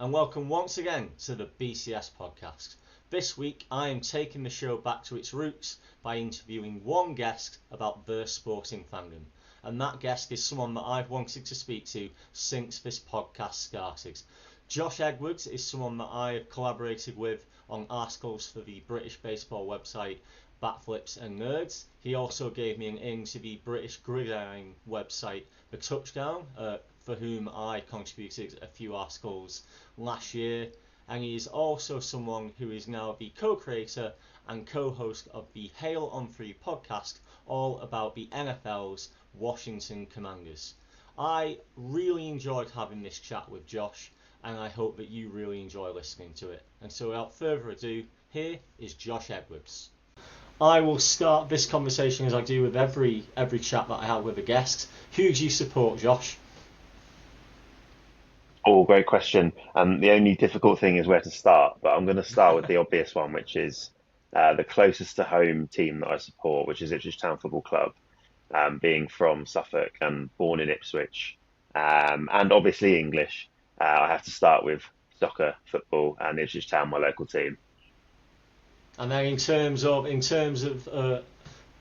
and welcome once again to the BCS podcast. This week I am taking the show back to its roots by interviewing one guest about the sporting fandom, and that guest is someone that I've wanted to speak to since this podcast started. Josh Edwards is someone that I have collaborated with on articles for the British baseball website Batflips and Nerds. He also gave me an in to the British gridiron website The Touchdown, for whom I contributed a few articles last year, and he is also someone who is now the co-creator and co-host of the Hail on 3 podcast, all about the NFL's Washington Commanders. I really enjoyed having this chat with Josh, and I hope that you really enjoy listening to it. And so without further ado, here is Josh Edwards. I will start this conversation as I do with every chat that I have with a guest. Who do you support, Josh? Oh, great question. The only difficult thing is where to start, but I'm going to start with the obvious one, which is the closest to home team that I support, which is Ipswich Town Football Club, being from Suffolk and born in Ipswich, and obviously English. I have to start with soccer, football, and Ipswich Town, my local team. And then in terms of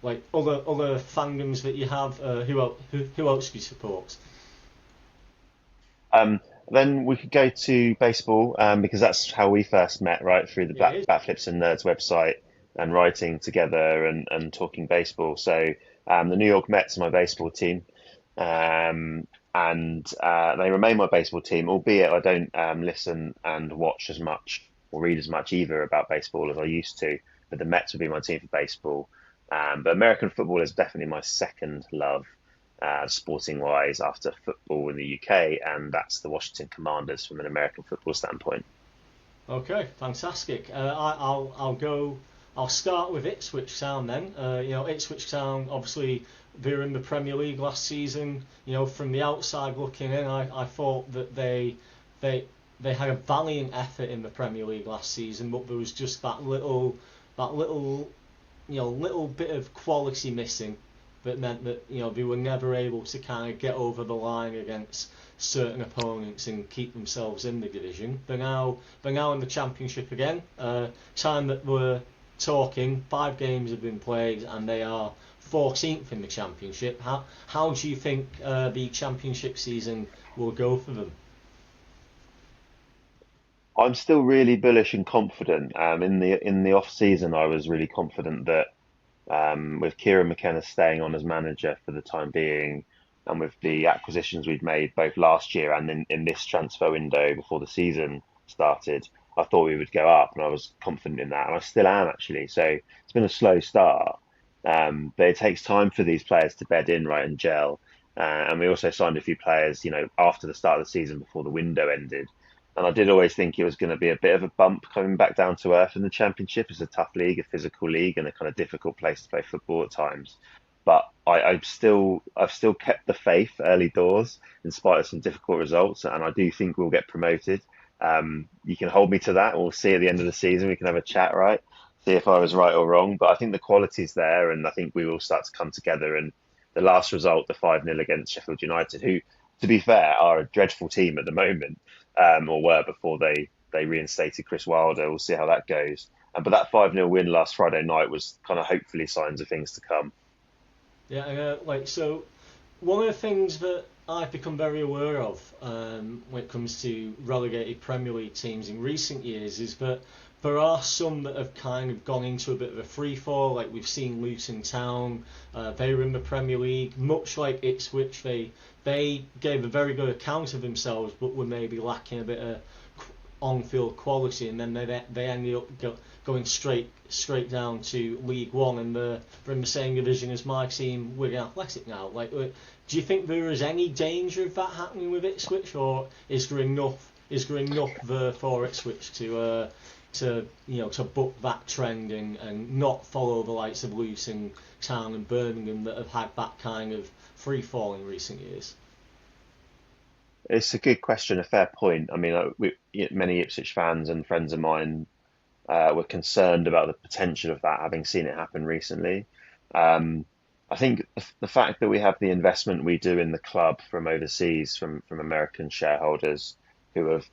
like other fandoms that you have, who else do you support? Um, then we could go to baseball, because that's how we first met, right, through the It is. Batflips and Nerds website and writing together and talking baseball. So the New York Mets are my baseball team, and they remain my baseball team, albeit I don't listen and watch as much or read as much either about baseball as I used to. But the Mets would be my team for baseball. But American football is definitely my second love, sporting wise, after football in the UK, and that's the Washington Commanders from an American football standpoint. Okay, fantastic. I'll go. I'll start with Ipswich Town then. Ipswich Town, obviously they were in the Premier League last season. From the outside looking in, I thought that they had a valiant effort in the Premier League last season, but there was just that little bit of quality missing that meant that they were never able to kind of get over the line against certain opponents and keep themselves in the division. They're now in the Championship again. Time that we're talking, 5 games have been played and they are 14th in the Championship. How do you think the Championship season will go for them? I'm still really bullish and confident. In the off season, I was really confident that with Kieran McKenna staying on as manager for the time being, and with the acquisitions we'd made both last year and in this transfer window before the season started, I thought we would go up, and I was confident in that, and I still am actually. So it's been a slow start, but it takes time for these players to bed in, right, and gel. And we also signed a few players, after the start of the season before the window ended. And I did always think it was going to be a bit of a bump coming back down to earth in the Championship. It's a tough league, a physical league, and a kind of difficult place to play football at times. But I've still kept the faith early doors in spite of some difficult results, and I do think we'll get promoted. You can hold me to that. We'll see at the end of the season. We can have a chat, right? See if I was right or wrong. But I think the quality's there, and I think we will start to come together. And the last result, the 5-0 against Sheffield United, who, to be fair, are a dreadful team at the moment, or were before they reinstated Chris Wilder. We'll see how that goes. But that 5-0 win last Friday night was kind of hopefully signs of things to come. Yeah, so one of the things that I've become very aware of when it comes to relegated Premier League teams in recent years is that there are some that have kind of gone into a bit of a free fall. Like we've seen Luton Town, they were in the Premier League, much like Ipswich. They gave a very good account of themselves, but were maybe lacking a bit of on-field quality, and then they ended up going straight down to League One, and they're in the same division as my team, Wigan Athletic now. Do you think there is any danger of that happening with Ipswich, or is there enough there for Ipswich to buck that trend and not follow the likes of Luton Town and Birmingham that have had that kind of free fall in recent years? It's a good question, a fair point. I mean, many Ipswich fans and friends of mine were concerned about the potential of that, having seen it happen recently. Um, I think the fact that we have the investment we do in the club from overseas, from American shareholders who have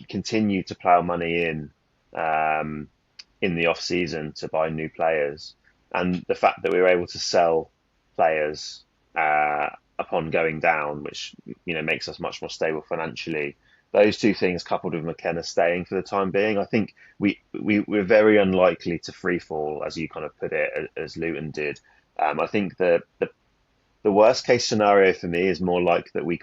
continued to plough money in the off season to buy new players, and the fact that we were able to sell players upon going down, which makes us much more stable financially. Those two things, coupled with McKenna staying for the time being, I think we're very unlikely to free fall, as you kind of put it, as Luton did. I think the worst case scenario for me is more like that we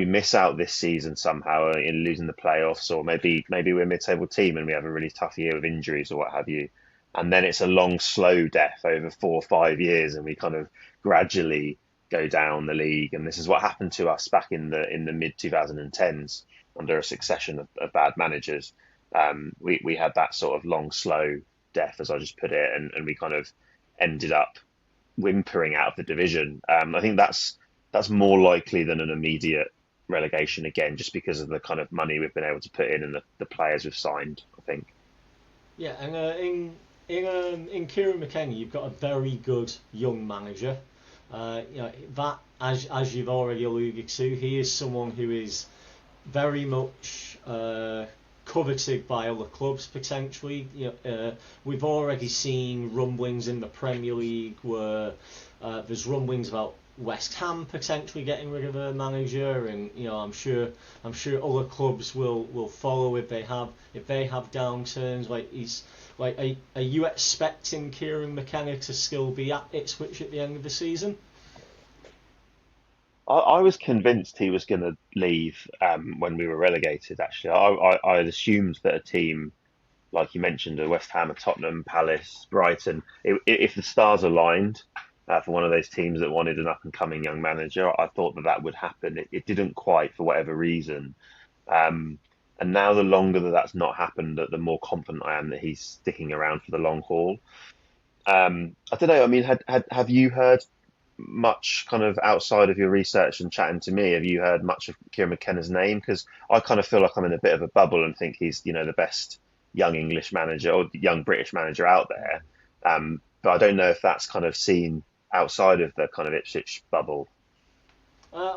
miss out this season somehow in losing the playoffs, or maybe we're a mid-table team and we have a really tough year with injuries or what have you, and then it's a long, slow death over 4 or 5 years, and we kind of gradually go down the league. And this is what happened to us back in the mid 2010s under a succession of bad managers. We had that sort of long, slow death, as I just put it, and we kind of ended up whimpering out of the division. I think that's more likely than an immediate relegation again, just because of the kind of money we've been able to put in and the players we've signed, I think. Yeah, and in Kieran McKenna, you've got a very good young manager. That, as you've already alluded to, he is someone who is very much coveted by other clubs potentially. We've already seen rumblings in the Premier League where there's rumblings about West Ham potentially getting rid of a manager, and I'm sure other clubs will follow if they have downturns. Are you expecting Kieran McKenna to still be at Ipswich at the end of the season? I was convinced he was going to leave when we were relegated. Actually, I had assumed that a team like you mentioned, a West Ham, a Tottenham, Palace, Brighton, if the stars aligned for one of those teams that wanted an up and coming young manager, I thought that would happen. It didn't quite, for whatever reason. And now, the longer that's not happened, the more confident I am that he's sticking around for the long haul. I don't know. I mean, have you heard much kind of outside of your research and chatting to me? Have you heard much of Kieran McKenna's name? Because I kind of feel like I'm in a bit of a bubble and think he's, the best young English manager or young British manager out there. But I don't know if that's kind of seen outside of the kind of Ipswich bubble. As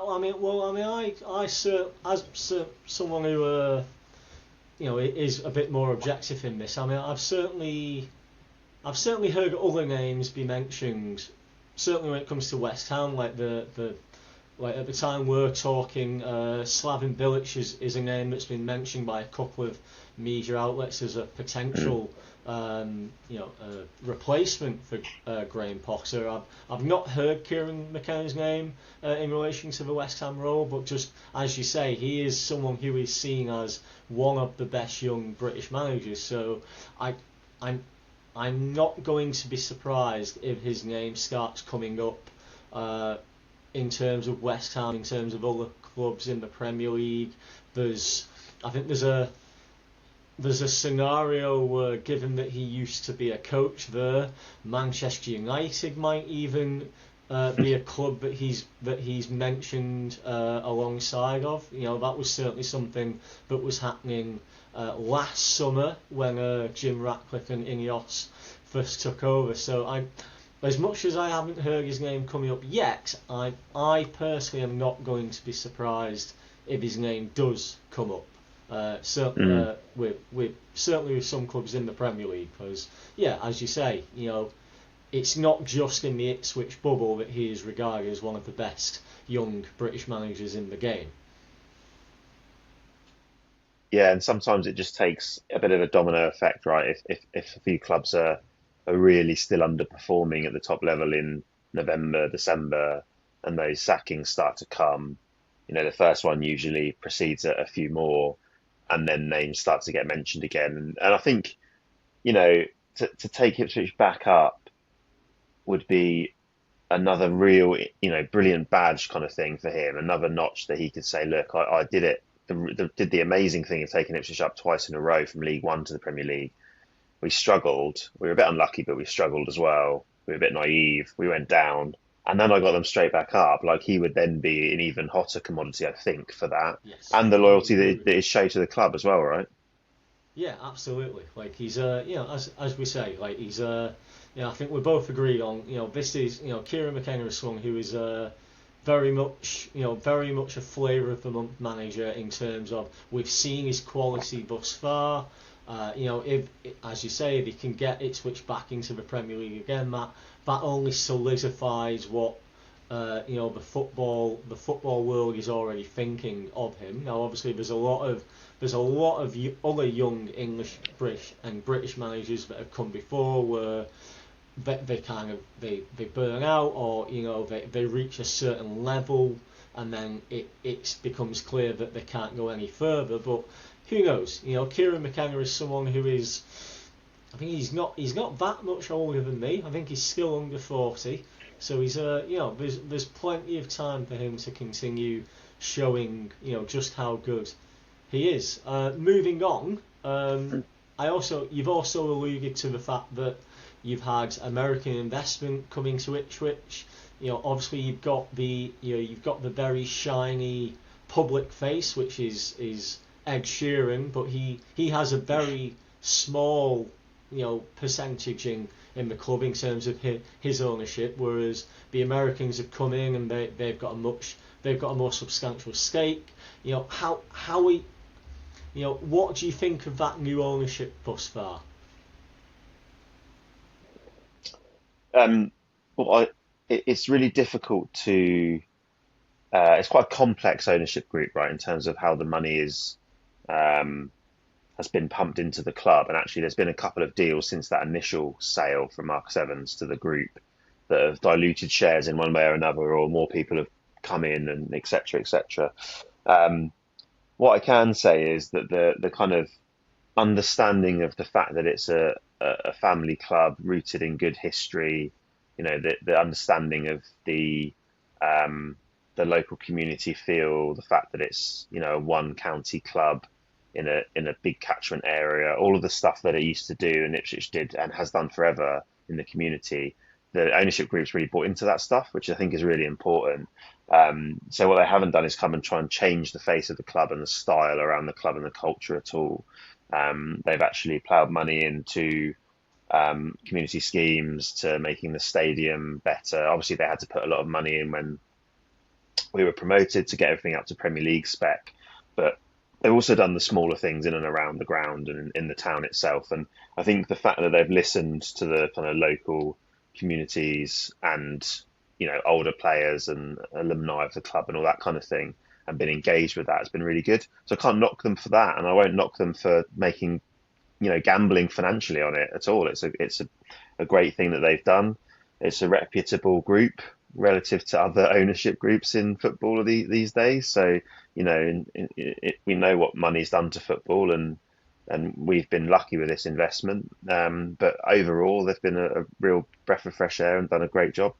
someone who is a bit more objective in this. I mean, I've certainly heard other names be mentioned. Certainly when it comes to West Ham, like at the time we're talking, Slaven Bilic is a name that's been mentioned by a couple of media outlets as a potential replacement for Graham Potter. I've not heard Kieran McKenna's name in relation to the West Ham role, but just as you say, he is someone who is seen as one of the best young British managers. So I'm not going to be surprised if his name starts coming up in terms of West Ham, in terms of other clubs in the Premier League. I think there's a scenario where, given that he used to be a coach there, Manchester United might even be a club that he's mentioned alongside of. That was certainly something that was happening last summer when Jim Ratcliffe and Ineos first took over. So as much as I haven't heard his name coming up yet, I personally am not going to be surprised if his name does come up. Certainly with some clubs in the Premier League, because as you say, it's not just in the Ipswich bubble that he is regarded as one of the best young British managers in the game. Yeah, and sometimes it just takes a bit of a domino effect, right? If a few clubs are really still underperforming at the top level in November, December, and those sackings start to come, the first one usually precedes a few more, and then names start to get mentioned again. And I think, to take Ipswich back up would be another real, brilliant badge kind of thing for him, another notch that he could say, look, I did it. Did the amazing thing of taking Ipswich up twice in a row from League One to the Premier League. We struggled. We were a bit unlucky, but we struggled as well. We were a bit naive. We went down. And then I got them straight back up. Like, he would then be an even hotter commodity, I think, for that. Yes. And the loyalty that he showed to the club as well, right? Yeah, absolutely. Like, he's as we say, like, he's I think we're both agreed on, this is, Kieran McKenna is someone who is very much a flavour of the month manager in terms of we've seen his quality thus far. If, as you say, if he can get Ipswich back into the Premier League again, that only solidifies what the football world is already thinking of him. Now, obviously, there's a lot of other young English, British managers that have come before where they burn out, or they reach a certain level and then it becomes clear that they can't go any further. But who knows? Kieran McKenna is someone who is, I think he's not that much older than me. I think he's still under 40, so he's there's plenty of time for him to continue showing just how good he is. Moving on, you've also alluded to the fact that you've had American investment coming to Ipswich. Obviously you've got the very shiny public face, which is Ed Sheeran, but he has a very small percentage in the club in terms of his ownership, whereas the Americans have come in and they've got a more substantial stake. What do you think of that new ownership thus far? It's really difficult to. It's quite a complex ownership group, right, in terms of how the money has been pumped into the club. And actually, there's been a couple of deals since that initial sale from Marcus Evans to the group that have diluted shares in one way or another, or more people have come in, and et cetera, et cetera. What I can say is that the kind of understanding of the fact that it's a family club rooted in good history, the understanding of the local community feel, the fact that it's a one county club in a big catchment area, all of the stuff that it used to do and Ipswich did and has done forever in the community. The ownership group's really bought into that stuff, which I think is really important. So what they haven't done is come and try and change the face of the club and the style around the club and the culture at all. They've actually ploughed money into community schemes to making the stadium better. Obviously, they had to put a lot of money in when we were promoted to get everything up to Premier League spec, but they've also done the smaller things in and around the ground and in the town itself. And I think the fact that they've listened to the kind of local communities and older players and alumni of the club and all that kind of thing, and been engaged with that, has been really good. So I can't knock them for that, and I won't knock them for making gambling financially on it at all. It's a great thing that they've done. It's a reputable group relative to other ownership groups in football these days. So we know what money's done to football, and we've been lucky with this investment. But overall, they've been a real breath of fresh air and done a great job.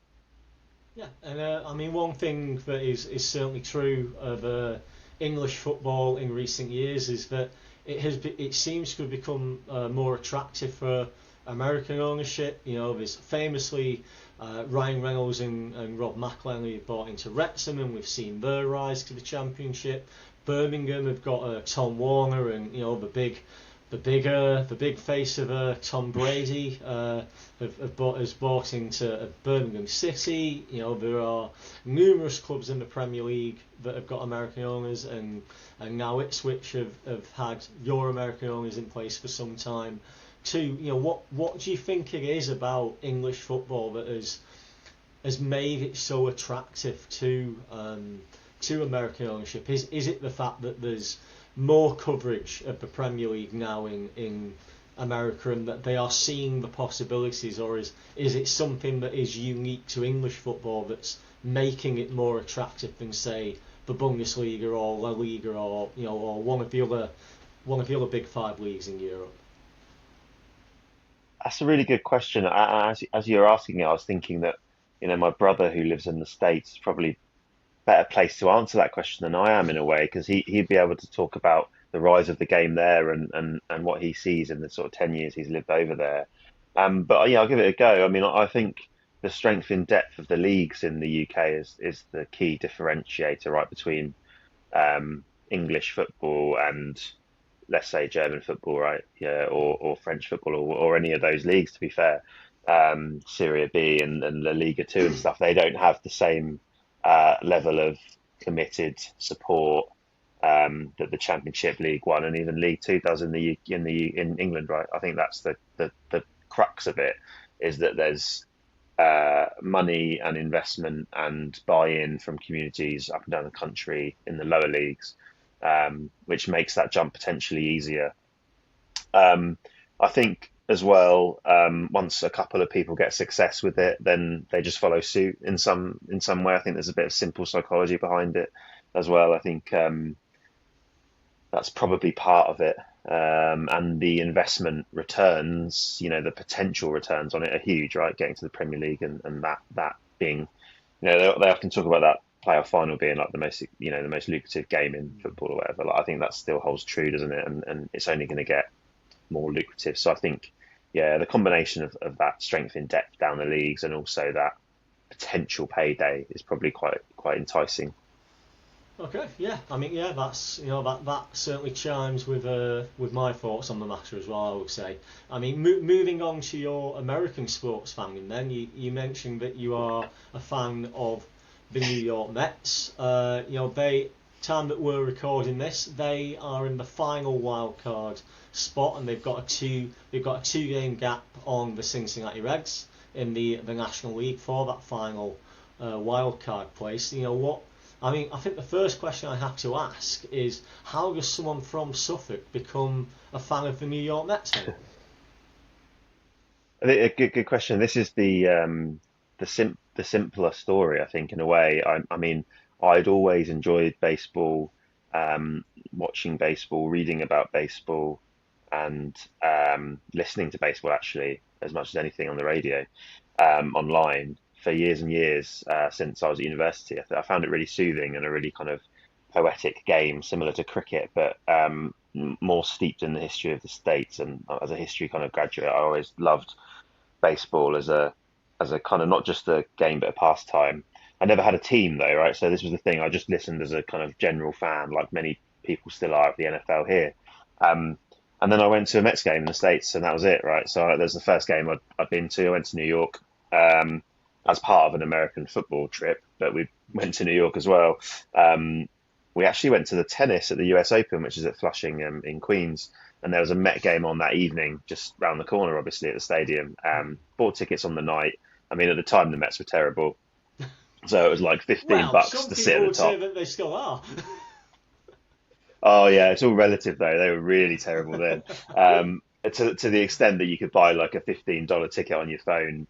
Yeah, and one thing that is certainly true of English football in recent years is that it seems to have become more attractive for American ownership. There's famously Ryan Reynolds and Rob McElhenney have bought into Wrexham, and we've seen their rise to the Championship. Birmingham have got Tom Warner, and the big face of Tom Brady has bought into Birmingham City. There are numerous clubs in the Premier League that have got American owners, and now Ipswich have had your American owners in place for some time too. What do you think it is about English football that has made it so attractive to American ownership? Is it the fact that there's more coverage of the Premier League now in America, and that they are seeing the possibilities, or is it something that is unique to English football that's making it more attractive than, say, the Bundesliga or La Liga or one of the other big five leagues in Europe? That's a really good question. As you're asking it, I was thinking that my brother who lives in the States is probably better placed to answer that question than I am, in a way, because he'd be able to talk about the rise of the game there and what he sees in the sort of 10 years he's lived over there. But yeah, I'll give it a go. I think the strength in depth of the leagues in the UK is the key differentiator, right, between English football and, let's say, German football, right? Yeah, or French football, or any of those leagues, to be fair. Serie B and La Liga 2 and stuff, they don't have the same level of committed support that the Championship, League One, and even League Two does in England, right? I think that's the crux of it, is that there's money and investment and buy-in from communities up and down the country in the lower leagues, which makes that jump potentially easier. I think as well, once a couple of people get success with it, then they just follow suit in some way. I think there's a bit of simple psychology behind it as well. I think that's probably part of it. And the investment returns, the potential returns on it are huge, right? Getting to the Premier League and that being, they often talk about that playoff final being like the most lucrative game in football or whatever. Like, I think that still holds true, doesn't it? And it's only going to get more lucrative. So I think, the combination of that strength in depth down the leagues and also that potential payday is probably quite enticing. Okay, yeah. I mean, yeah, that's that certainly chimes with my thoughts on the matter as well, I would say. I mean, moving on to your American sports fandom, then you mentioned that you are a fan of the New York Mets. Time that we're recording this, they are in the final wild card spot, and they've got a 2-game gap on the Cincinnati Reds in the National League for that final wild card place. I mean, I think the first question I have to ask is, how does someone from Suffolk become a fan of the New York Mets? I think a good question. This is the simpler story, I think, in a way. I mean, I'd always enjoyed baseball, watching baseball, reading about baseball, and listening to baseball actually as much as anything on the radio, online for years and years since I was at university. I found it really soothing and a really kind of poetic game, similar to cricket, but more steeped in the history of the States. And as a history kind of graduate, I always loved baseball as a kind of not just a game but a pastime. I never had a team though, right? So this was the thing. I just listened as a kind of general fan, like many people still are of the NFL here. And then I went to a Mets game in the States, and that was it, right? So that was the first game I'd been to. I went to New York as part of an American football trip, but we went to New York as well. We actually went to the tennis at the US Open, which is at Flushing in Queens, and there was a Met game on that evening, just round the corner, obviously, at the stadium. Bought tickets on the night. I mean, at the time, the Mets were terrible. So it was like $15 to sit at the top. Some people would say that they still are. Oh yeah, it's all relative though. They were really terrible then. To the extent that you could buy like a $15 ticket on your phone,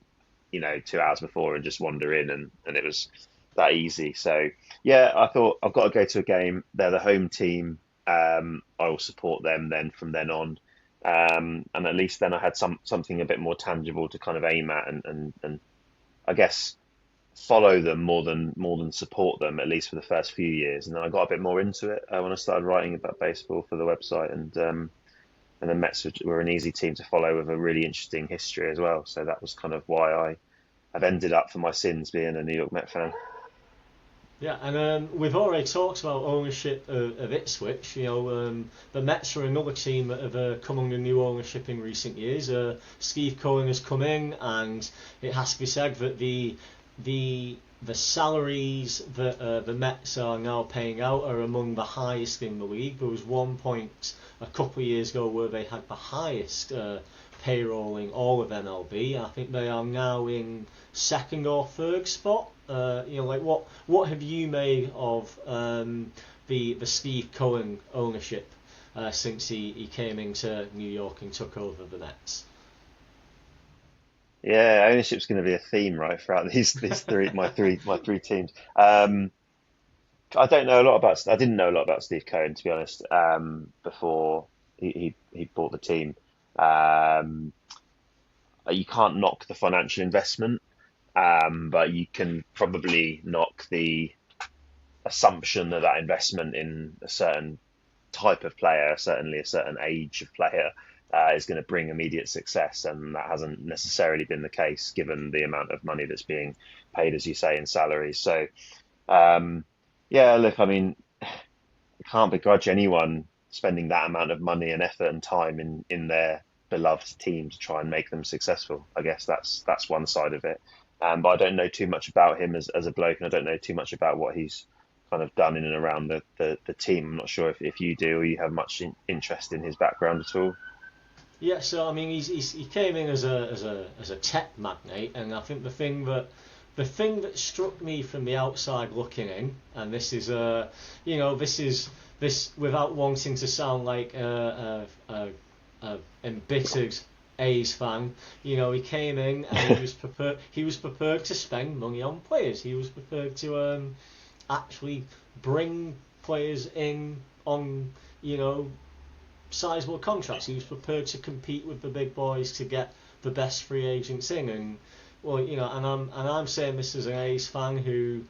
2 hours before and just wander in, and it was that easy. So yeah, I thought I've got to go to a game. They're the home team. I will support them then from then on. And at least then I had something a bit more tangible to kind of aim at and I guess follow them more than support them, at least for the first few years. And then I got a bit more into it when I started writing about baseball for the website, and the Mets were an easy team to follow with a really interesting history as well. So that was kind of why I've ended up for my sins being a New York Met fan. Yeah, and we've already talked about ownership of Ipswich. The Mets are another team that have come under new ownership in recent years. Steve Cohen has come in, and it has to be said that the salaries that the Mets are now paying out are among the highest in the league. There was one point a couple of years ago where they had the highest payroll in all of MLB. I think they are now in second or third spot. What have you made of the Steve Cohen ownership since he came into New York and took over the Mets? Yeah, ownership's going to be a theme, right, throughout these my three teams. I didn't know a lot about Steve Cohen, to be honest, before he bought the team. You can't knock the financial investment, but you can probably knock the assumption that investment in a certain type of player, certainly a certain age of player, is going to bring immediate success, and that hasn't necessarily been the case given the amount of money that's being paid, as you say, in salaries. So, look, I mean, you can't begrudge anyone spending that amount of money and effort and time in their beloved team to try and make them successful. I guess that's one side of it. But I don't know too much about him as a bloke, and I don't know too much about what he's kind of done in and around the team. I'm not sure if you do or you have much interest in his background at all. Yeah, so I mean, he came in as a tech magnate, and I think the thing that struck me from the outside looking in, and this is this without wanting to sound like a embittered A's fan, he came in and he was prepared. He was prepared to spend money on players. He was prepared to actually bring players in on sizable contracts. He was prepared to compete with the big boys to get the best free agents in, and I'm saying this as an A's fan who,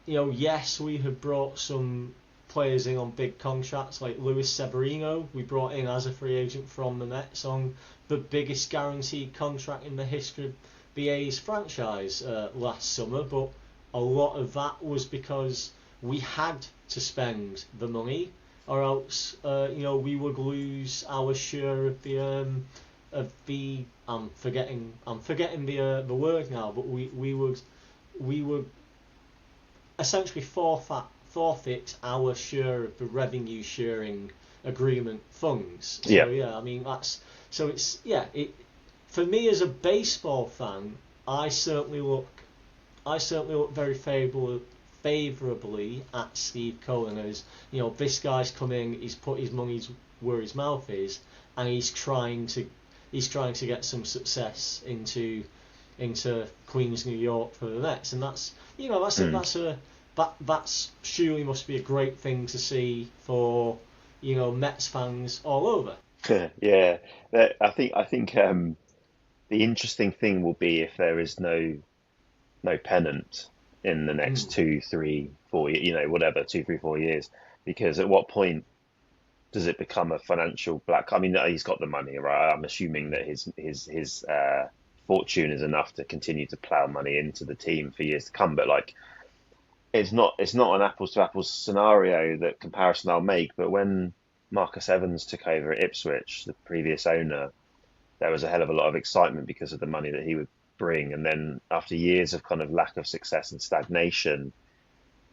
yes, we have brought some players in on big contracts like Luis Severino. We brought in as a free agent from the Mets on the biggest guaranteed contract in the history of the A's franchise last summer, but a lot of that was because we had to spend the money, or else we would lose our share of the I'm forgetting the word now, but we would essentially forfeit our share of the revenue sharing agreement funds. So I mean for me as a baseball fan, I certainly look very favourably at Steve Cohen as this guy's come in, he's put his money where his mouth is, and he's trying to get some success into Queens, New York for the Mets, and that's surely must be a great thing to see for Mets fans all over. Yeah, I think the interesting thing will be if there is no pennant in the next 2, 3, 4, whatever, 2, 3, 4 years, because at what point does it become a financial black? I mean, he's got the money, right? I'm assuming that his fortune is enough to continue to plow money into the team for years to come. But like, it's not an apples to apples scenario, that comparison I'll make. But when Marcus Evans took over at Ipswich, the previous owner, there was a hell of a lot of excitement because of the money that he would bring. And then after years of kind of lack of success and stagnation,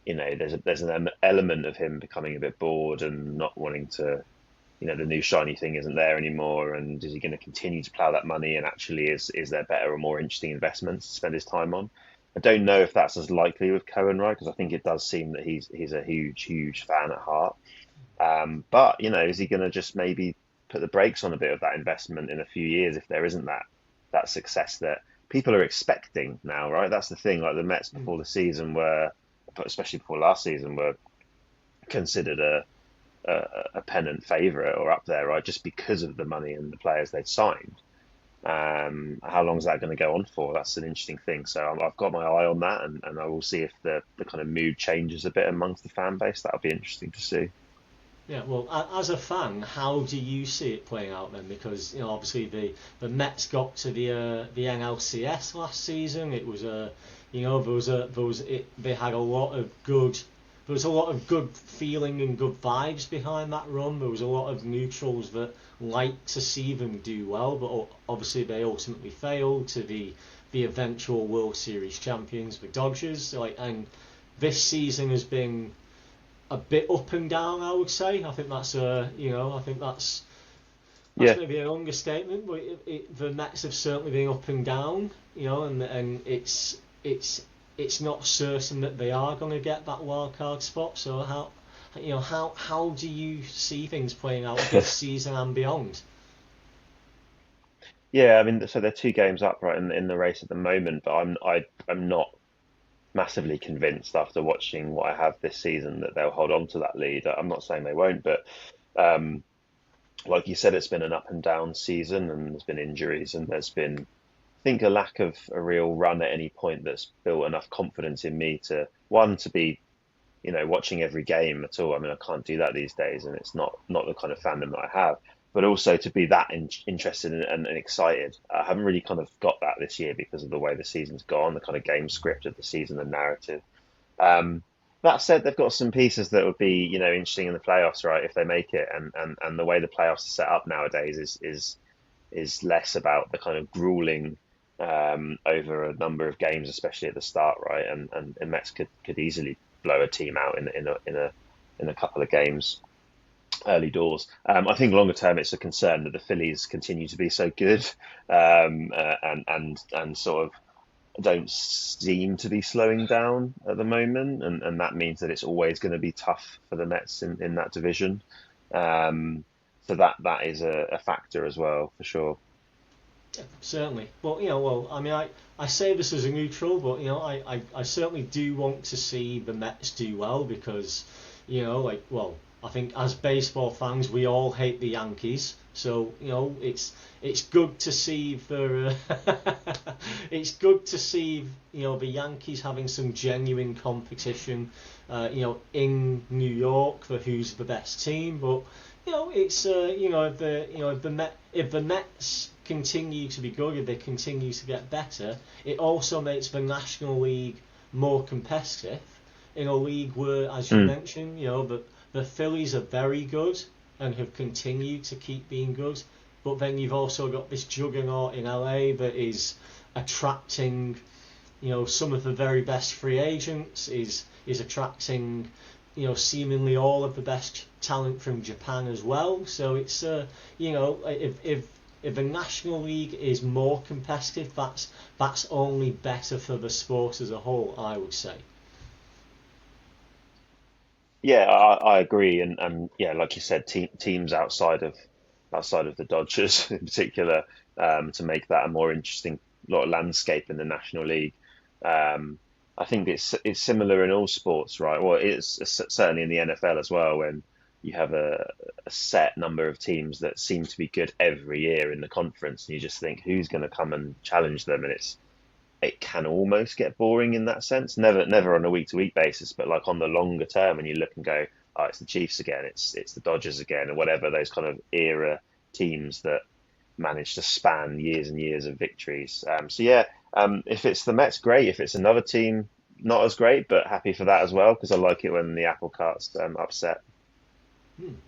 there's an element of him becoming a bit bored and not wanting to, the new shiny thing isn't there anymore. And is he going to continue to plow that money? And actually, is there better or more interesting investments to spend his time on? I don't know if that's as likely with Cohen, right? Because I think it does seem that he's a huge fan at heart. But is he going to just maybe put the brakes on a bit of that investment in a few years if there isn't that success that people are expecting now, right? That's the thing. Like the Mets before the season especially before last season, were considered a pennant favourite or up there, right? Just because of the money and the players they'd signed. How long is that going to go on for? That's an interesting thing. So I've got my eye on that, and I will see if the kind of mood changes a bit amongst the fan base. That'll be interesting to see. Yeah, well, as a fan, how do you see it playing out then? Because obviously the Mets got to the NLCS last season. It was they had a lot of good. There was a lot of good feeling and good vibes behind that run. There was a lot of neutrals that liked to see them do well, but obviously they ultimately failed to the eventual World Series champions, the Dodgers. And this season has been a bit up and down, I would say. I think that's maybe an understatement, but the Mets have certainly been up and down, and it's not certain that they are going to get that wild card spot. So how do you see things playing out this season and beyond? Yeah, I mean, so they're 2 games up, right, in the race at the moment, but I'm not massively convinced after watching what I have this season that they'll hold on to that lead. I'm not saying they won't, but like you said, it's been an up and down season, and there's been injuries, and there's been, I think, a lack of a real run at any point that's built enough confidence in me to be, watching every game at all. I mean, I can't do that these days, and it's not the kind of fandom that I have. But also to be that interested and excited. I haven't really kind of got that this year because of the way the season's gone, the kind of game script of the season, the narrative. That said, they've got some pieces that would be, interesting in the playoffs, right, if they make it. And the way the playoffs are set up nowadays is less about the kind of grueling over a number of games, especially at the start, right? And the Mets could easily blow a team out in a couple of games early doors. I think longer term, it's a concern that the Phillies continue to be so good, and sort of don't seem to be slowing down at the moment, and that means that it's always going to be tough for the Mets in that division. So that is a factor as well, for sure. Certainly. But, I mean, I say this as a neutral, but, I certainly do want to see the Mets do well because, I think as baseball fans, we all hate the Yankees. So, it's good to see it's good to see, the Yankees having some genuine competition, in New York for who's the best team. But, it's, if the Mets continue to be good, if they continue to get better, it also makes the National League more competitive in a league where, as you mentioned, the Phillies are very good and have continued to keep being good. But then you've also got this juggernaut in LA that is attracting, some of the very best free agents, is attracting, seemingly all of the best talent from Japan as well. So it's, if the National League is more competitive, that's only better for the sport as a whole, I would say. Yeah, I agree, and yeah, like you said, teams outside of the Dodgers in particular, to make that a more interesting lot of landscape in the National League. Um, I think it's similar in all sports, right? Well, it's certainly in the NFL as well, when you have a set number of teams that seem to be good every year in the conference, and you just think who's going to come and challenge them, and it can almost get boring in that sense. Never on a week to week basis, but like on the longer term, when you look and go, oh, it's the Chiefs again, it's the Dodgers again, or whatever, those kind of era teams that manage to span years and years of victories. So yeah, if it's the Mets, great. If it's another team, not as great, but happy for that as well because I like it when the apple cart's upset.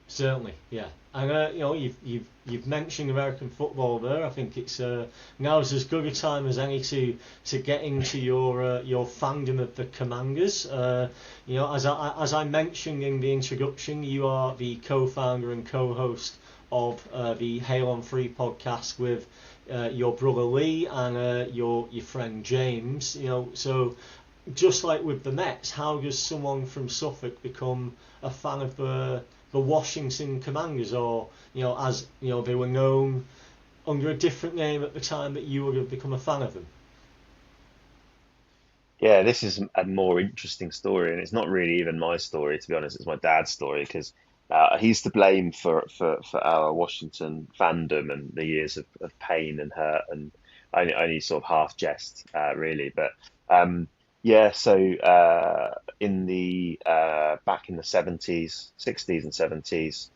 Certainly, yeah. And you've mentioned American football there. I think it's now's as good a time as any to get into your fandom of the Commanders. As I mentioned in the introduction, you are the co-founder and co-host of the Hail on Free podcast with your brother Lee and your friend James. So just like with the Mets, how does someone from Suffolk become a fan of the Washington Commanders, or as they were known under a different name at the time that you would have become a fan of them? Yeah, this is a more interesting story, and it's not really even my story, to be honest. It's my dad's story because he's to blame for our Washington fandom and the years of pain and hurt, and only sort of half jest, really. But yeah, so in the back in the 70s, 60s and 70s,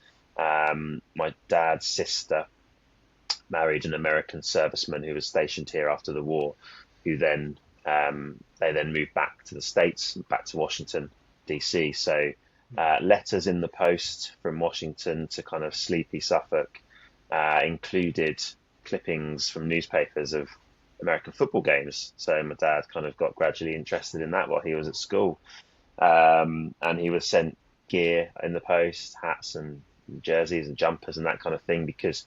my dad's sister married an American serviceman who was stationed here after the war, who then they then moved back to the States, back to Washington, DC. So letters in the post from Washington to kind of sleepy Suffolk included clippings from newspapers of American football games. So my dad kind of got gradually interested in that while he was at school. And he was sent gear in the post, hats and jerseys and jumpers and that kind of thing, because,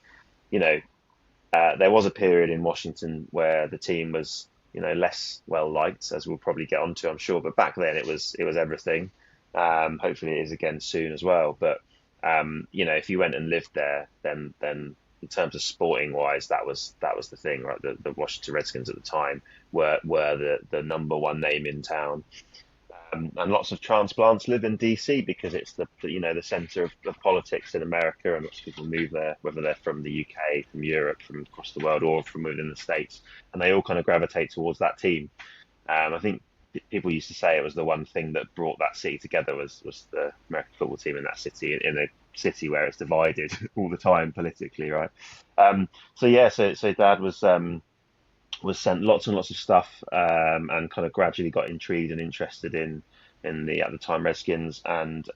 you know, there was a period in Washington where the team was, less well liked, as we'll probably get onto, I'm sure. But back then it was everything. Hopefully it is again soon as well. But if you went and lived there, then in terms of sporting wise, that was the thing, right? The Washington Redskins at the time were the number one name in town. And lots of transplants live in DC because it's the centre of politics in America, and lots of people move there, whether they're from the UK, from Europe, from across the world, or from within the States, and they all kind of gravitate towards that team. I think people used to say it was the one thing that brought that city together was the American football team in that city, in a city where it's divided all the time politically, right? So yeah, so Dad was sent lots and lots of stuff, and kind of gradually got intrigued and interested in the at the time Redskins, and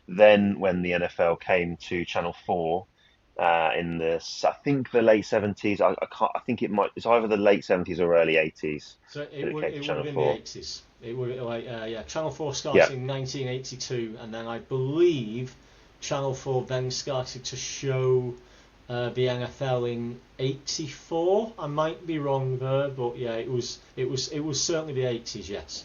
then when the NFL came to Channel 4, I think the late 70s. I can't. I think it's either the late 70s or early 80s So that it came to it would Channel have been the 4. 80s. It would like yeah. Channel 4 Yeah, started in 1982, and then I believe Channel 4 then started to show the NFL in '84. I might be wrong there, but yeah, it was certainly the '80s. Yes.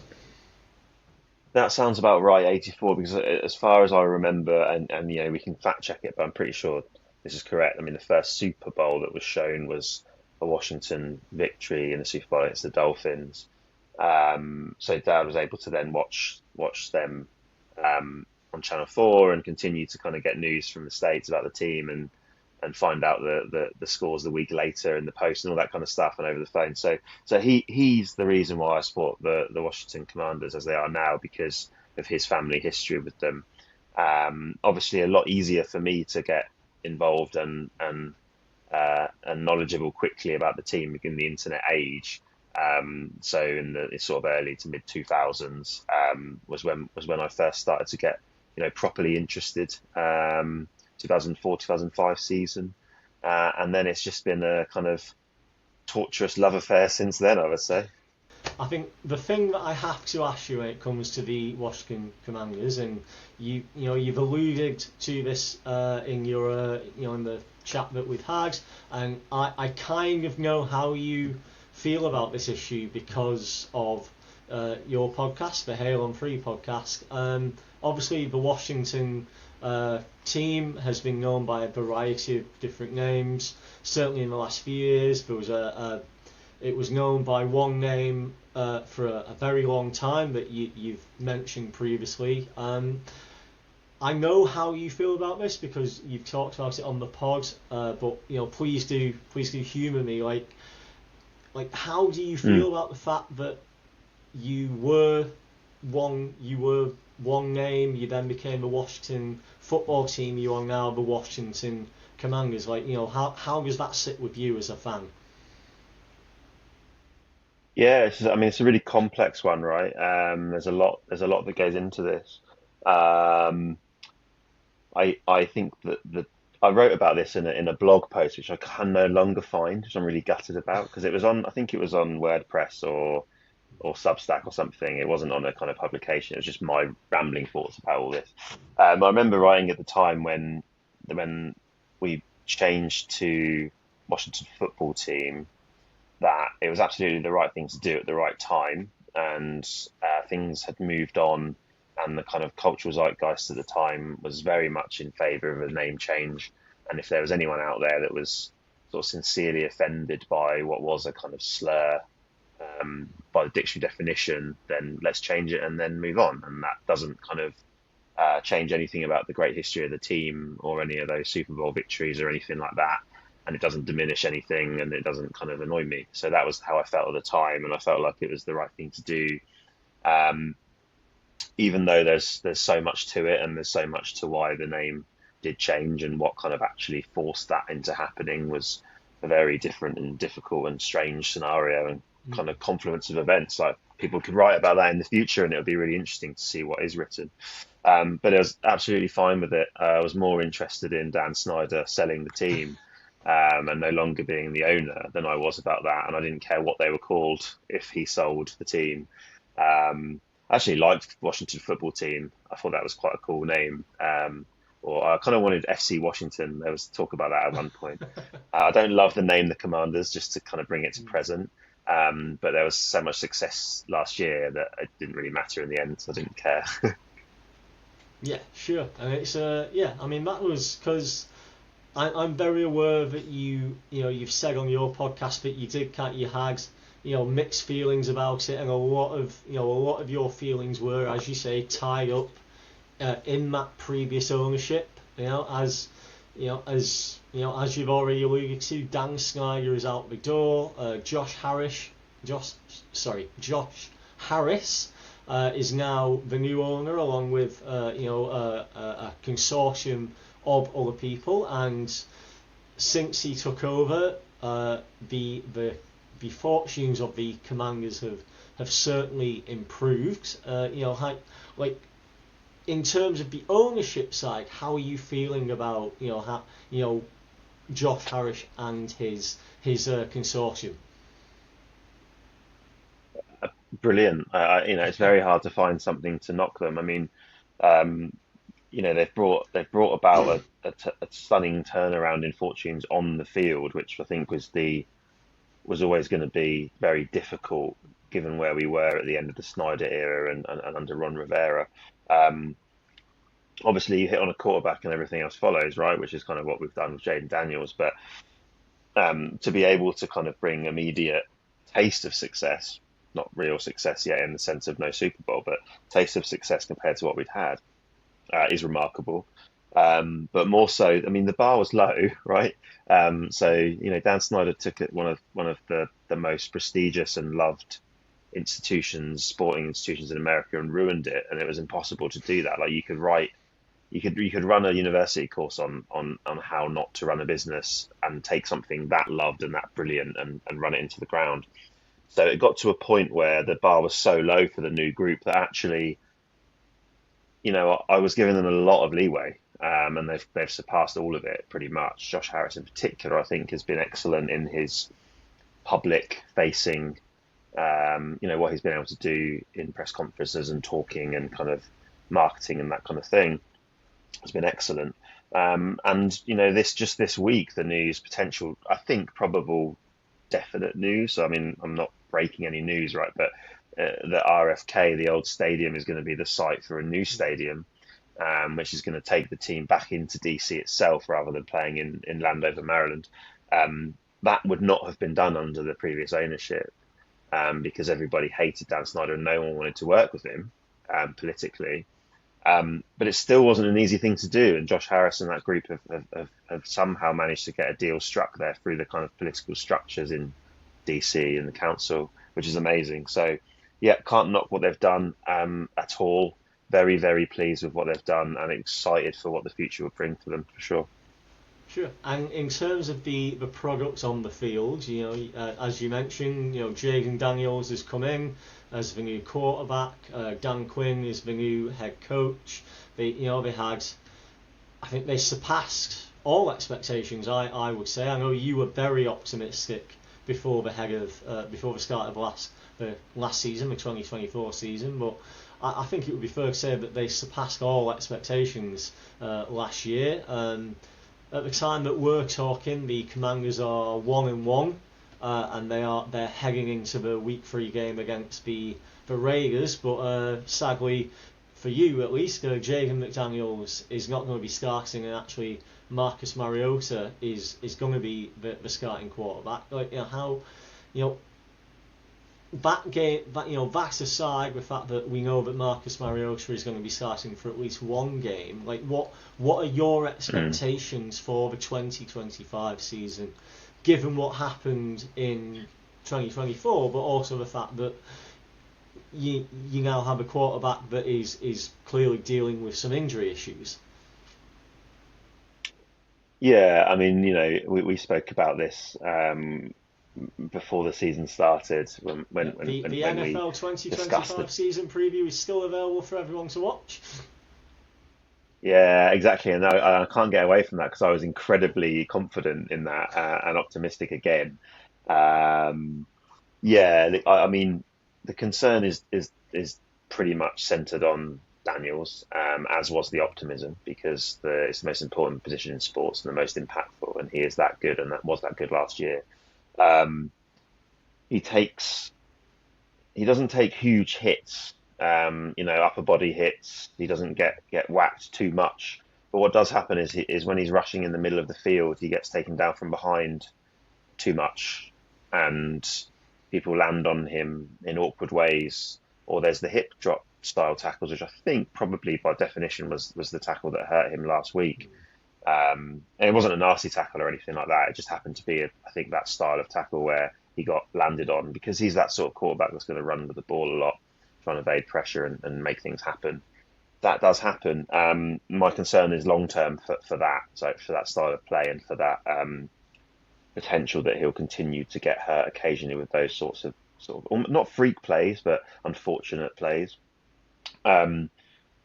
that sounds about right. 84, because as far as I remember, and we can fact check it, but I'm pretty sure this is correct. I mean, the first Super Bowl that was shown was a Washington victory in the Super Bowl against the Dolphins. So Dad was able to then watch them on Channel 4 and continue to kind of get news from the States about the team and find out the scores the week later in the post and all that kind of stuff and over the phone. So he's the reason why I support the Washington Commanders as they are now, because of his family history with them. Obviously, a lot easier for me to get involved and knowledgeable quickly about the team in the internet age. So in the sort of early to mid 2000s was when I first started to get properly interested. 2004 2005 season, and then it's just been a kind of torturous love affair since then, I would say. I think the thing that I have to ask you when it comes to the Washington Commanders, and you've alluded to this in your in the chat that we've had, and I kind of know how you feel about this issue because of your podcast, the Hail on Free podcast. Obviously, the Washington team has been known by a variety of different names. Certainly, in the last few years, there was it was known by one name for a very long time that you've mentioned previously. I know how you feel about this because you've talked about it on the pod, but please do humour me. Like how do you feel about the fact that you were one name, you then became the Washington football team, you are now the Washington Commanders? How does that sit with you as a fan? Yeah, I mean, it's a really complex one, right? There's a lot that goes into this. Um, I think that I wrote about this in a blog post, which I can no longer find, which I'm really gutted about, because it was on, I think it was on WordPress or Substack or something. It wasn't on a kind of publication. It was just my rambling thoughts about all this. I remember writing at the time when we changed to Washington Football Team, that it was absolutely the right thing to do at the right time, and things had moved on, and the kind of cultural zeitgeist at the time was very much in favour of a name change. And if there was anyone out there that was sort of sincerely offended by what was a kind of slur by the dictionary definition, then let's change it and then move on. And that doesn't kind of change anything about the great history of the team or any of those Super Bowl victories or anything like that. And it doesn't diminish anything, and it doesn't kind of annoy me. So that was how I felt at the time, and I felt like it was the right thing to do. Um, Even though there's so much to it, and there's so much to why the name did change, and what kind of actually forced that into happening was a very different and difficult and strange scenario, and kind of confluence of events. Like, people could write about that in the future, and it would be really interesting to see what is written. But I was absolutely fine with it. I was more interested in Dan Snyder selling the team, and no longer being the owner, than I was about that. And I didn't care what they were called if he sold the team. I actually liked Washington Football Team. I thought that was quite a cool name. Or I kind of wanted FC Washington. There was talk about that at one point. I don't love the name the Commanders, just to kind of bring it to present. But there was so much success last year that it didn't really matter in the end, so I didn't care. Yeah, sure. And it's yeah. I mean, that was because I'm very aware that you've said on your podcast that you had mixed feelings about it, and a lot of your feelings were, as you say, tied up in that previous ownership. As you've already alluded to, Dan Snyder is out the door. Josh Harris is now the new owner, along with a consortium of other people. And since he took over, the fortunes of the Commanders have certainly improved. Like, in terms of the ownership side, how are you feeling about Josh Harris and his consortium? Brilliant. It's very hard to find something to knock them. I mean, um, they've brought about a stunning turnaround in fortunes on the field, which I think was always going to be very difficult given where we were at the end of the Snyder era and under Ron Rivera. Um, Obviously, you hit on a quarterback and everything else follows, right? Which is kind of what we've done with Jayden Daniels. But to be able to kind of bring immediate taste of success, not real success yet in the sense of no Super Bowl, but taste of success compared to what we'd had, is remarkable. But more so, I mean, the bar was low, right? So Dan Snyder took it one of the most prestigious and loved sporting institutions in America, and ruined it. And it was impossible to do that. Like you could run a university course on how not to run a business and take something that loved and that brilliant and run it into the ground. So it got to a point where the bar was so low for the new group that actually, I was giving them a lot of leeway, and they've surpassed all of it pretty much. Josh Harris in particular, I think, has been excellent in his public facing, what he's been able to do in press conferences and talking and kind of marketing and that kind of thing has been excellent. And this week, the news potential, I think, probable, definite news. So I mean, I'm not breaking any news, right? But the RFK, the old stadium, is going to be the site for a new stadium, which is going to take the team back into DC itself rather than playing in Landover, Maryland. That would not have been done under the previous ownership, because everybody hated Dan Snyder and no one wanted to work with him politically. But it still wasn't an easy thing to do, and Josh Harris and that group have somehow managed to get a deal struck there through the kind of political structures in DC and the council, which is amazing. So, yeah, can't knock what they've done at all. Very, very pleased with what they've done and excited for what the future will bring for them, for sure. Sure. And in terms of the products on the field, as you mentioned, Jayden Daniels has come in as the new quarterback. Dan Quinn is the new head coach. I think they surpassed all expectations. I would say. I know you were very optimistic before the start of the last season, the 2024 season, but I think it would be fair to say that they surpassed all expectations last year. At the time that we're talking, the Commanders are 1-1, and they're heading into the Week 3 game against the Raiders. But sadly, for you at least, Jayden McDaniels is not going to be starting, and actually Marcus Mariota is going to be the starting quarterback. That aside, the fact that we know that Marcus Mariota is going to be starting for at least one game, what are your expectations for the 2025 season, given what happened in 2024, but also the fact that you now have a quarterback that is clearly dealing with some injury issues? Yeah, I mean, we spoke about this before the season started The when we NFL discussed 2025 season preview is still available for everyone to watch. Yeah, exactly. And I can't get away from that because I was incredibly confident in that, and optimistic again. Um, yeah, I mean, the concern is pretty much centered on Daniels, as was the optimism, because it's the most important position in sports and the most impactful, and he is that good, and that was that good last year. Um, he takes he doesn't take huge hits, upper body hits. He doesn't get whacked too much. But what does happen is when he's rushing in the middle of the field, he gets taken down from behind too much, and people land on him in awkward ways. Or there's the hip drop style tackles, which I think probably by definition was the tackle that hurt him last week. And it wasn't a nasty tackle or anything like that. It just happened to be, I think, that style of tackle where he got landed on, because he's that sort of quarterback that's going to run with the ball a lot, trying to evade pressure and make things happen. That does happen. My concern is long term for that, so for that style of play and for that potential that he'll continue to get hurt occasionally with those sort of not freak plays, but unfortunate plays. Um,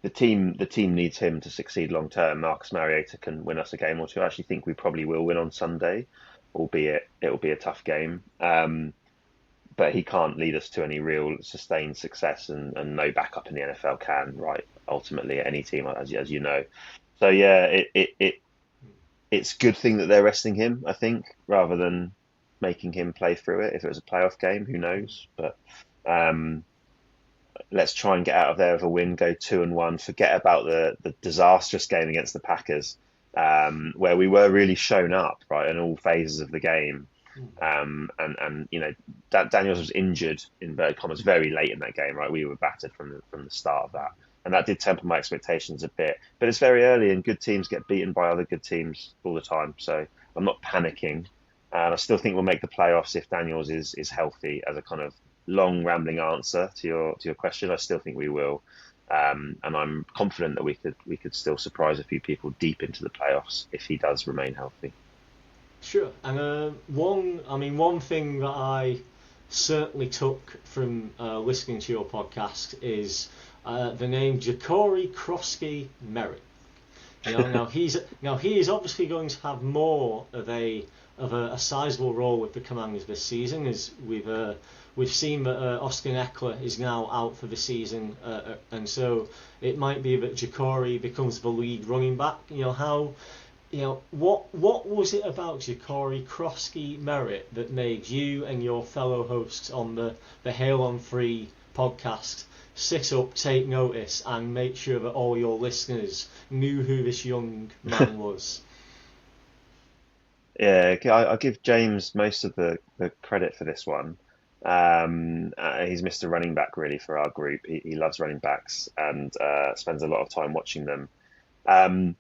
the team needs him to succeed long term. Marcus Mariota can win us a game or two. I actually think we probably will win on Sunday, albeit it'll be a tough game. But he can't lead us to any real sustained success, and no backup in the NFL can, right? Ultimately, at any team, as you know. So yeah, it's a good thing that they're resting him, I think, rather than making him play through it. If it was a playoff game, who knows? But um, let's try and get out of there with a win, go 2-1, forget about the disastrous game against the Packers, where we were really shown up, right, in all phases of the game. And Daniels was injured in inverted commas very late in that game, right? We were battered from the start of that, and that did temper my expectations a bit. But it's very early, and good teams get beaten by other good teams all the time. So I'm not panicking, and I still think we'll make the playoffs if Daniels is healthy. As a kind of long rambling answer to your question, I still think we will, and I'm confident that we could still surprise a few people deep into the playoffs if he does remain healthy. Sure, and one thing that I certainly took from listening to your podcast is the name Jacory Croskey-Merritt. Now he is obviously going to have more of a sizable role with the Commanders this season, as we've seen that Austin Eckler is now out for the season, and so it might be that Jacory becomes the lead running back. What was it about Jacory Croskey-Merritt that made you and your fellow hosts on the Hail on Free podcast sit up, take notice, and make sure that all your listeners knew who this young man was? Yeah, I'll give James most of the credit for this one. He's Mr. Running Back really for our group. He loves running backs and spends a lot of time watching them. Um,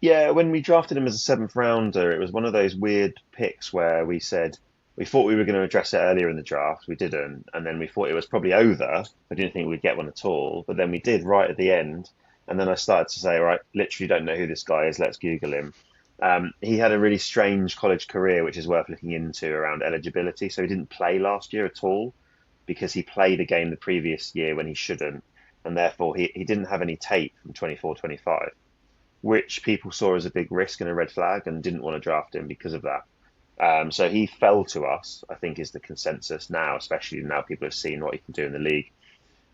Yeah, when we drafted him as a seventh rounder, it was one of those weird picks where we thought we were going to address it earlier in the draft. We didn't, and then we thought it was probably over. I didn't think we'd get one at all, but then we did right at the end. And then I started to say, right, literally don't know who this guy is. Let's Google him. He had a really strange college career, which is worth looking into around eligibility. So he didn't play last year at all because he played a game the previous year when he shouldn't, and therefore he didn't have any tape from 24-25, which people saw as a big risk and a red flag and didn't want to draft him because of that. So he fell to us, I think, is the consensus now, especially now people have seen what he can do in the league.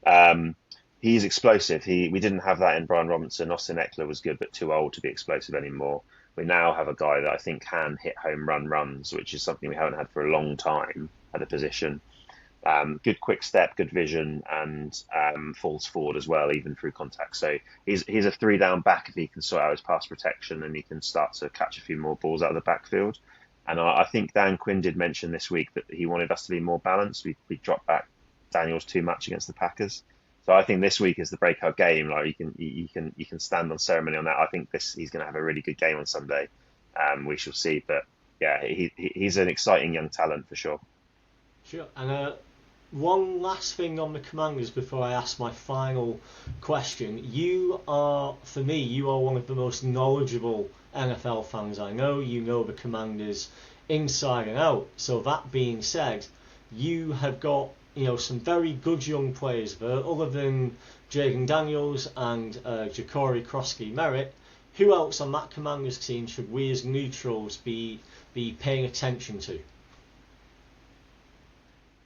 Um, he's explosive. We didn't have that in Brian Robinson. Austin Eckler was good, but too old to be explosive anymore. We now have a guy that I think can hit home run runs, which is something we haven't had for a long time at a position. Good quick step, good vision, and falls forward as well, even through contact. So he's a three down back if he can sort out his pass protection and he can start to catch a few more balls out of the backfield. And I think Dan Quinn did mention this week that he wanted us to be more balanced. We dropped back Daniels too much against the Packers. So I think this week is the breakout game. Like you can stand on ceremony on that. I think he's going to have a really good game on Sunday. We shall see, but yeah, he's an exciting young talent for sure. Sure, and one last thing on the Commanders before I ask my final question. For me, you are one of the most knowledgeable NFL fans I know. You know the Commanders inside and out. So that being said, you have got some very good young players there, other than Jayden Daniels and Jacory Croskey-Merritt. Who else on that Commanders team should we as neutrals be paying attention to?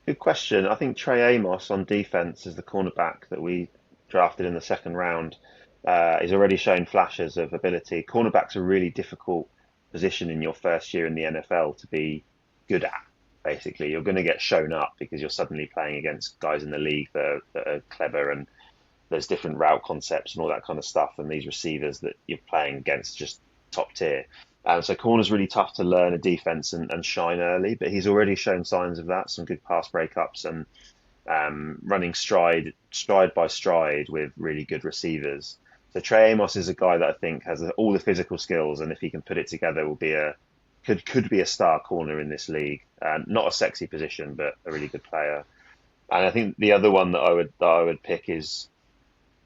Good question. I think Trey Amos on defense is the cornerback that we drafted in the second round. He's already shown flashes of ability. Cornerback's a really difficult position in your first year in the NFL to be good at. Basically, you're going to get shown up because you're suddenly playing against guys in the league that are clever, and there's different route concepts and all that kind of stuff. And these receivers that you're playing against just top tier. So corner's really tough to learn a defense and shine early, but he's already shown signs of that. Some good pass breakups and running stride by stride with really good receivers. So Trey Amos is a guy that I think has all the physical skills, and if he can put it together, will be could be a star corner in this league. Not a sexy position, but a really good player. And I think the other one that I would pick is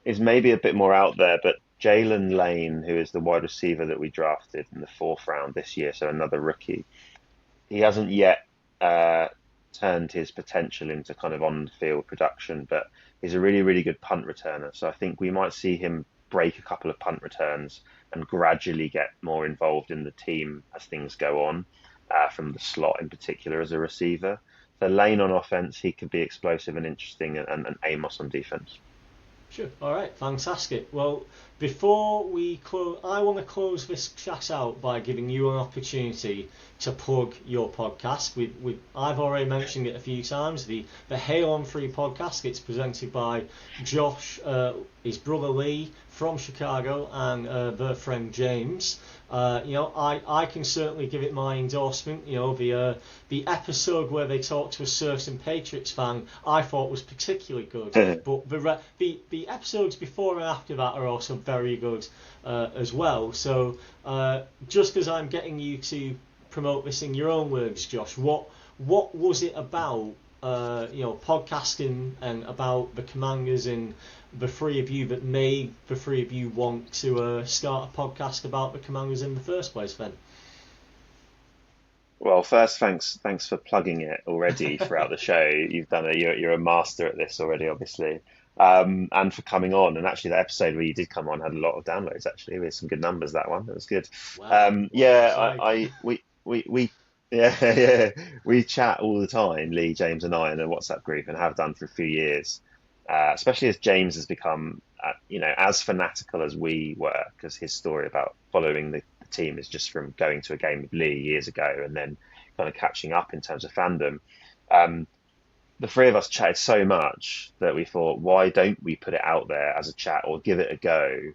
maybe a bit more out there, but Jalen Lane, who is the wide receiver that we drafted in the fourth round this year, so another rookie. He hasn't yet turned his potential into kind of on-field production, but he's a really, really good punt returner. So I think we might see him break a couple of punt returns and gradually get more involved in the team as things go on, from the slot in particular as a receiver. So Lane on offense, he could be explosive and interesting, and Amos on defense. Sure. All right. Fantastic. Well, before we close, I want to close this chat out by giving you an opportunity to plug your podcast. I've already mentioned it a few times. The Hail on Free podcast. It's presented by Josh, his brother Lee from Chicago, and their friend James. I can certainly give it my endorsement. The episode where they talked to a certain Patriots fan, I thought was particularly good. But the episodes before and after that are also very good as well. So just as I'm getting you to promote this in your own words, Josh, what was it about podcasting and about the Commanders and the three of you that made the three of you want to start a podcast about the Commanders in the first place, then? Well, first, thanks for plugging it already throughout the show. You've done you're a master at this already, obviously, and for coming on. And actually, that episode where you did come on had a lot of downloads. Actually, we had some good numbers. That one, that was good. Wow. Yeah, we yeah, yeah, we chat all the time, Lee, James, and I, in a WhatsApp group, and have done for a few years. Especially as James has become, as fanatical as we were, because his story about following the team is just from going to a game with Lee years ago and then kind of catching up in terms of fandom. The three of us chatted so much that we thought, why don't we put it out there as a chat or give it a go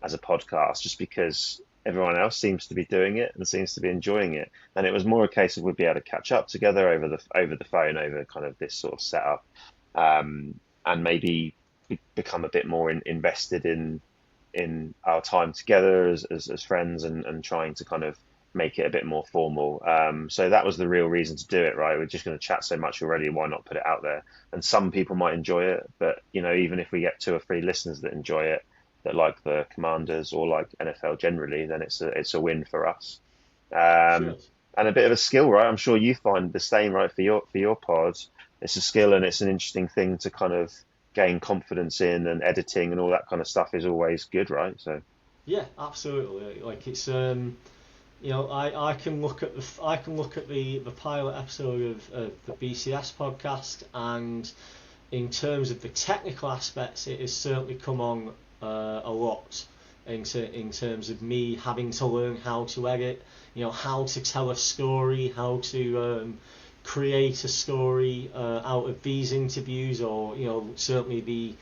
as a podcast? Just because everyone else seems to be doing it and seems to be enjoying it, and it was more a case of we'd be able to catch up together over the phone, over kind of this sort of setup. And maybe become a bit more invested in our time together as friends, and trying to kind of make it a bit more formal. So that was the real reason to do it, right? We're just going to chat so much already, why not put it out there? And some people might enjoy it, but even if we get 2 or 3 listeners that enjoy it, that like the Commanders or like NFL generally, then it's a win for us. Sure. And a bit of a skill, right? I'm sure you find the same, right? For your pods, it's a skill and it's an interesting thing to kind of gain confidence in, and editing and all that kind of stuff is always good, right? So Yeah, absolutely. Like it's I can look at the pilot episode of the BCS podcast, and in terms of the technical aspects, it has certainly come on a lot in terms of me having to learn how to edit, how to tell a story, how to create a story out of these interviews, or certainly the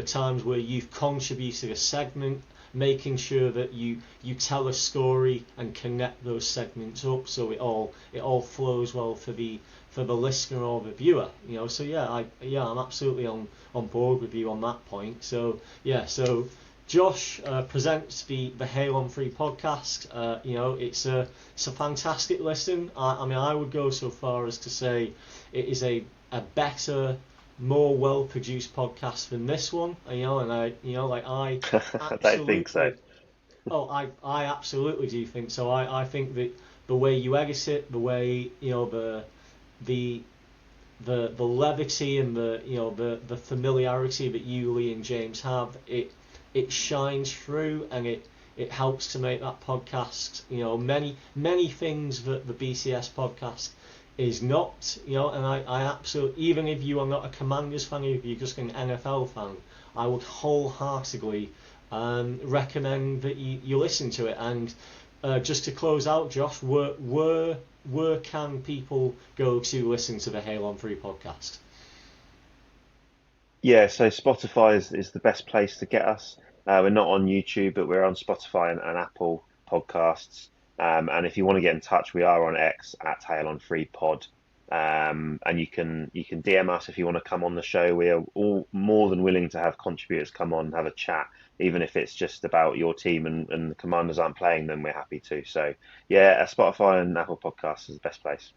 times where you've contributed a segment, making sure that you tell a story and connect those segments up so it all flows well for the listener or the viewer. So I'm absolutely on board with you on that point. So Josh presents the Hail on Free podcast. It's a fantastic listen. I would go so far as to say it is a better, more well produced podcast than this one. And I I don't think so. Oh, I absolutely do think so. I think that the way you edit it, the way the levity and the familiarity that you, Lee, and James have, it shines through, and it helps to make that podcast, many things that the BCS podcast is not, and I absolutely, even if you are not a Commanders fan, if you're just an NFL fan, I would wholeheartedly recommend that you listen to it. And just to close out, Josh, where can people go to listen to the Hail on Free podcast? Yeah, so Spotify is the best place to get us. We're not on YouTube, but we're on Spotify and Apple Podcasts. And if you want to get in touch, we are on X at Hail on Free Pod. And you can DM us if you want to come on the show. We are all more than willing to have contributors come on and have a chat, even if it's just about your team and the Commanders aren't playing, then we're happy to. So yeah, Spotify and Apple Podcasts is the best place.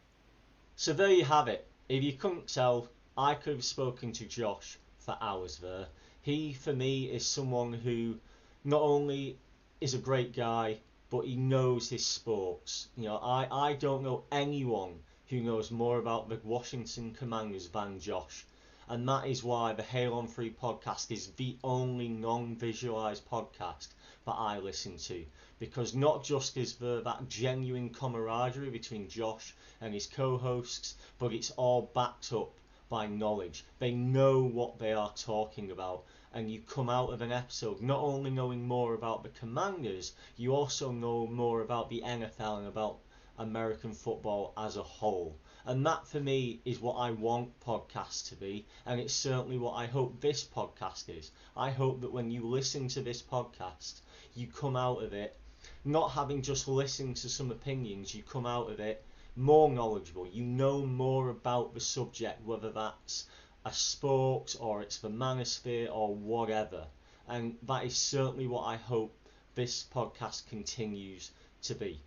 So there you have it. If you couldn't tell, I could have spoken to Josh for hours there. He, for me, is someone who not only is a great guy, but he knows his sports. I don't know anyone who knows more about the Washington Commanders than Josh. And that is why the Hail on 3 podcast is the only non-visualised podcast that I listen to. Because not just is there that genuine camaraderie between Josh and his co-hosts, but it's all backed up by knowledge. They know what they are talking about, and you come out of an episode not only knowing more about the Commanders, you also know more about the NFL and about American football as a whole. And that for me is what I want podcasts to be, and it's certainly what I hope this podcast is. I hope that when you listen to this podcast, you come out of it not having just listened to some opinions, you come out of it more knowledgeable. You know more about the subject, whether that's a sport or it's the manosphere or whatever. And that is certainly what I hope this podcast continues to be.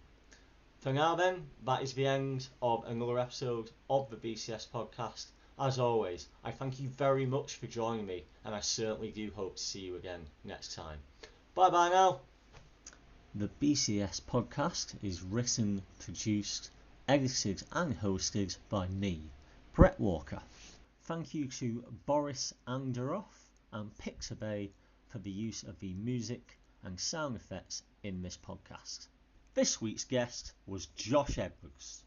For now then, that is the end of another episode of the BCS podcast. As always, I thank you very much for joining me, and I certainly do hope to see you again next time. Bye bye now. The BCS podcast is written, produced, edited and hosted by me, Brett Walker. Thank you to Boris Anderoff and Pixabay for the use of the music and sound effects in this podcast. This week's guest was Josh Edwards.